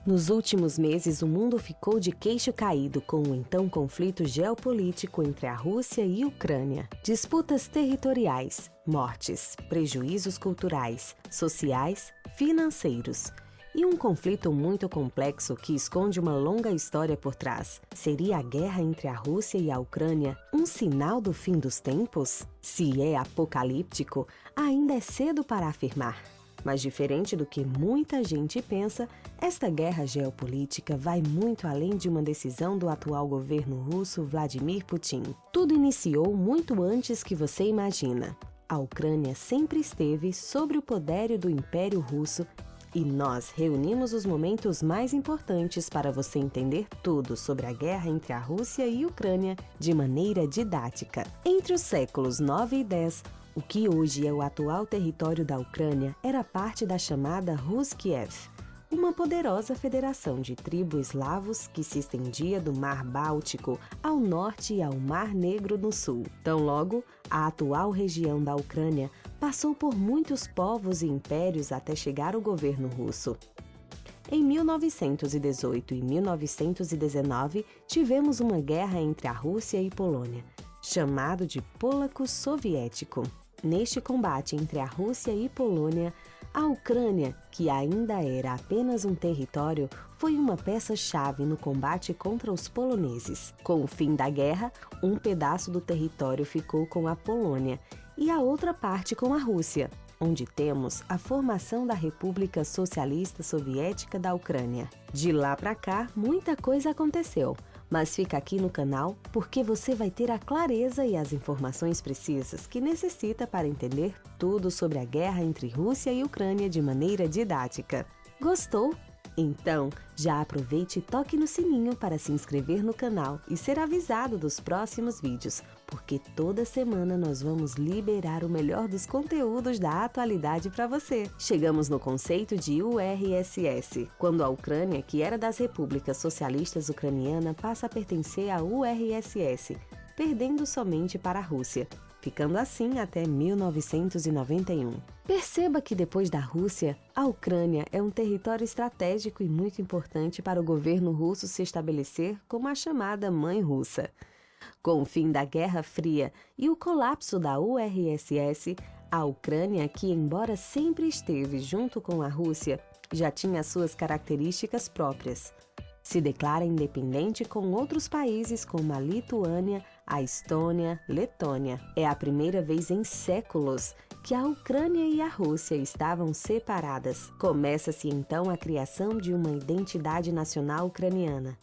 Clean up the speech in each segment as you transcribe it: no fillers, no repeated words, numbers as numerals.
Nos últimos meses, o mundo ficou de queixo caído com o então conflito geopolítico entre a Rússia e a Ucrânia. Disputas territoriais, mortes, prejuízos culturais, sociais, financeiros. E um conflito muito complexo que esconde uma longa história por trás. Seria a guerra entre a Rússia e a Ucrânia um sinal do fim dos tempos? Se é apocalíptico, ainda é cedo para afirmar. Mas diferente do que muita gente pensa, esta guerra geopolítica vai muito além de uma decisão do atual governo russo Vladimir Putin. Tudo iniciou muito antes que você imagina. A Ucrânia sempre esteve sob o poder do Império Russo e nós reunimos os momentos mais importantes para você entender tudo sobre a guerra entre a Rússia e a Ucrânia de maneira didática. Entre os séculos 9 e 10, o que hoje é o atual território da Ucrânia era parte da chamada Rus Kiev, uma poderosa federação de tribos eslavos que se estendia do Mar Báltico ao norte e ao Mar Negro no sul. Tão logo, a atual região da Ucrânia passou por muitos povos e impérios até chegar ao governo russo. Em 1918 e 1919, tivemos uma guerra entre a Rússia e a Polônia, chamado de Polaco-Soviético. Neste combate entre a Rússia e a Polônia, a Ucrânia, que ainda era apenas um território, foi uma peça-chave no combate contra os poloneses. Com o fim da guerra, um pedaço do território ficou com a Polônia e a outra parte com a Rússia, onde temos a formação da República Socialista Soviética da Ucrânia. De lá para cá, muita coisa aconteceu. Mas fica aqui no canal porque você vai ter a clareza e as informações precisas que necessita para entender tudo sobre a guerra entre Rússia e Ucrânia de maneira didática. Gostou? Então, já aproveite e toque no sininho para se inscrever no canal e ser avisado dos próximos vídeos, porque toda semana nós vamos liberar o melhor dos conteúdos da atualidade para você. Chegamos no conceito de URSS, quando a Ucrânia, que era das repúblicas socialistas ucranianas, passa a pertencer à URSS, perdendo somente para a Rússia, ficando assim até 1991. Perceba que depois da Rússia, a Ucrânia é um território estratégico e muito importante para o governo russo se estabelecer como a chamada Mãe Russa. Com o fim da Guerra Fria e o colapso da URSS, a Ucrânia, que embora sempre esteve junto com a Rússia, já tinha suas características próprias. Se declara independente com outros países como a Lituânia, a Estônia, Letônia. É a primeira vez em séculos que a Ucrânia e a Rússia estavam separadas. Começa-se então a criação de uma identidade nacional ucraniana.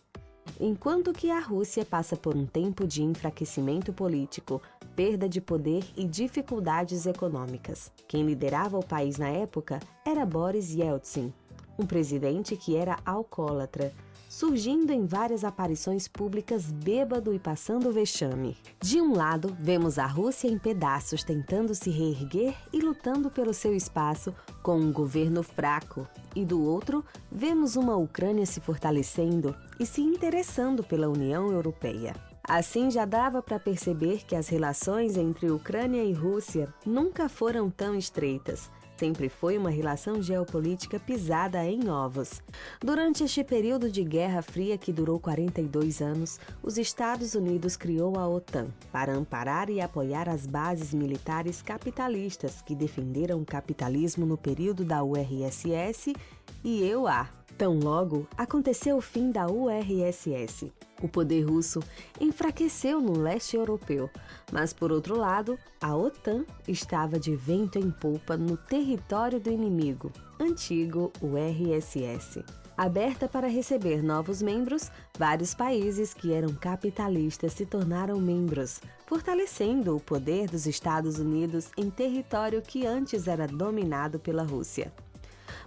Enquanto que a Rússia passa por um tempo de enfraquecimento político, perda de poder e dificuldades econômicas. Quem liderava o país na época era Boris Yeltsin, um presidente que era alcoólatra, surgindo em várias aparições públicas bêbado e passando vexame. De um lado, vemos a Rússia em pedaços tentando se reerguer e lutando pelo seu espaço com um governo fraco, e do outro, vemos uma Ucrânia se fortalecendo e se interessando pela União Europeia. Assim, já dava para perceber que as relações entre Ucrânia e Rússia nunca foram tão estreitas. Sempre foi uma relação geopolítica pisada em ovos. Durante este período de Guerra Fria que durou 42 anos, os Estados Unidos criou a OTAN para amparar e apoiar as bases militares capitalistas que defenderam o capitalismo no período da URSS e EUA. Tão logo aconteceu o fim da URSS. O poder russo enfraqueceu no leste europeu, mas por outro lado, a OTAN estava de vento em popa no território do inimigo, antigo URSS. Aberta para receber novos membros, vários países que eram capitalistas se tornaram membros, fortalecendo o poder dos Estados Unidos em território que antes era dominado pela Rússia.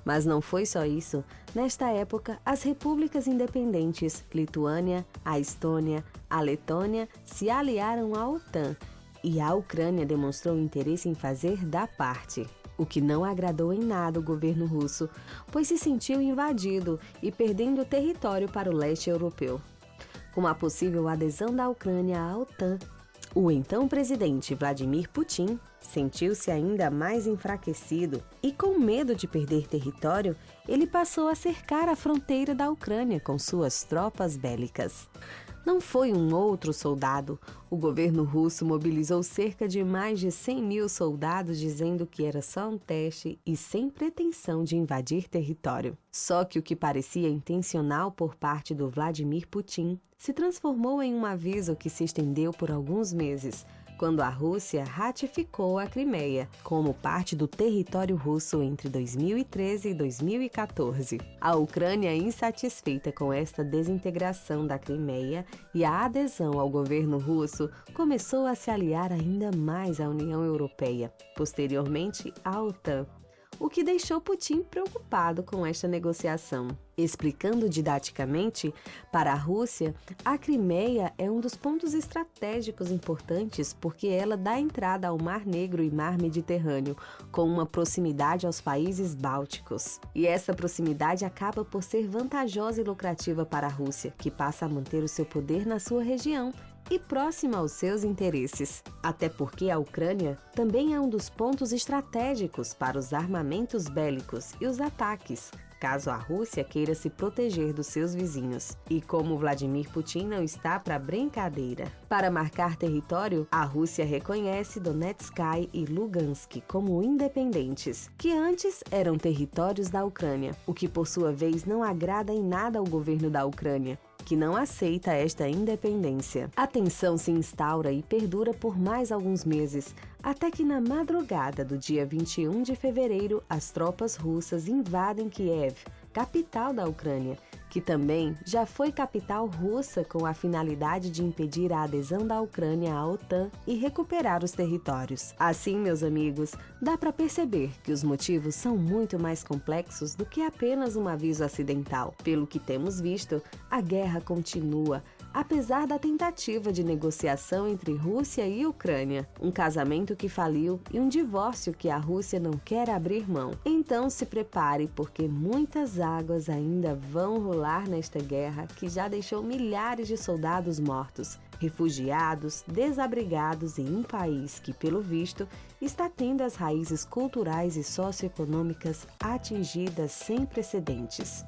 Mas não foi só isso. Nesta época, as repúblicas independentes, Lituânia, a Estônia, a Letônia, se aliaram à OTAN e a Ucrânia demonstrou interesse em fazer da parte. O que não agradou em nada o governo russo, pois se sentiu invadido e perdendo território para o leste europeu. Com a possível adesão da Ucrânia à OTAN, o então presidente Vladimir Putin sentiu-se ainda mais enfraquecido e, com medo de perder território, ele passou a cercar a fronteira da Ucrânia com suas tropas bélicas. Não foi um outro soldado. O governo russo mobilizou cerca de mais de 100 mil soldados, dizendo que era só um teste e sem pretensão de invadir território. Só que o que parecia intencional por parte do Vladimir Putin se transformou em um aviso que se estendeu por alguns meses, quando a Rússia ratificou a Crimeia como parte do território russo entre 2013 e 2014. A Ucrânia, insatisfeita com esta desintegração da Crimeia e a adesão ao governo russo, começou a se aliar ainda mais à União Europeia, posteriormente à OTAN, o que deixou Putin preocupado com esta negociação. Explicando didaticamente, para a Rússia, a Crimeia é um dos pontos estratégicos importantes porque ela dá entrada ao Mar Negro e Mar Mediterrâneo, com uma proximidade aos países bálticos. E essa proximidade acaba por ser vantajosa e lucrativa para a Rússia, que passa a manter o seu poder na sua região e próxima aos seus interesses. Até porque a Ucrânia também é um dos pontos estratégicos para os armamentos bélicos e os ataques, caso a Rússia queira se proteger dos seus vizinhos. E como Vladimir Putin não está para brincadeira. Para marcar território, a Rússia reconhece Donetsk e Lugansk como independentes, que antes eram territórios da Ucrânia, o que por sua vez não agrada em nada ao governo da Ucrânia, que não aceita esta independência. A tensão se instaura e perdura por mais alguns meses, até que na madrugada do dia 21 de fevereiro, as tropas russas invadem Kiev, capital da Ucrânia, que também já foi capital russa com a finalidade de impedir a adesão da Ucrânia à OTAN e recuperar os territórios. Assim, meus amigos, dá para perceber que os motivos são muito mais complexos do que apenas um aviso acidental. Pelo que temos visto, a guerra continua, apesar da tentativa de negociação entre Rússia e Ucrânia, um casamento que faliu e um divórcio que a Rússia não quer abrir mão. Então se prepare, porque muitas águas ainda vão rolar nesta guerra que já deixou milhares de soldados mortos, refugiados, desabrigados em um país que, pelo visto, está tendo as raízes culturais e socioeconômicas atingidas sem precedentes.